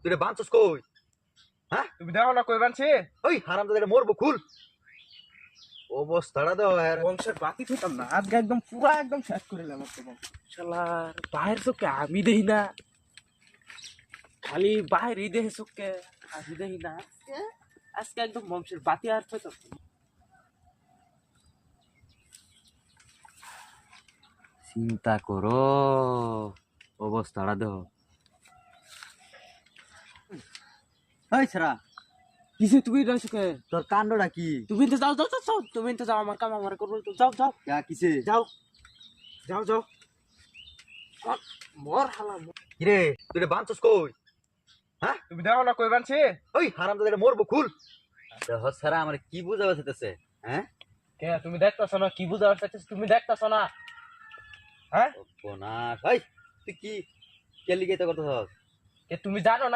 তুই রে বাঁচছস কই? হ্যাঁ তুমি দেখো না কই বানছি ওই হারামজাদা মরবো খুল অবস্থাটা দাও আর বংশের বাতি খেতাম না আজকে একদম পুরা একদম শেষ করে দিলাম একদম শালার বাইরের চোখে আমি দেখি না খালি বাইরেই দেখে চোখকে আমি দেখি না আজকে একদম বংশের বাতি আর খেতাম চিন্তা করো অবস্থাটা দাও। ওই ছাড়া কিসে তুমি চোখে তোর কাণ্ডটা কি? তুমি তো যাও যাও যাও তুমি তো যাও আমার কাম আমার করবো তো যাও যাও কিসে যাও যাও যাও মর হালা কিরে তুই রে বাঁচছস কই? হ্যাঁ তুমি দেখো না কই বানছি ওই হারামজাদা মরবো খুল দেহ ছাড়া আমার কি বুঝা বসেতেছে? হ্যাঁ কে তুমি দেখতেছো না কি বুঝা পারছিস তুমি দেখতেছো না হ্যাঁ না ভাই তুই কি কেলিগেতা করতেছস? কে তুমি জানো না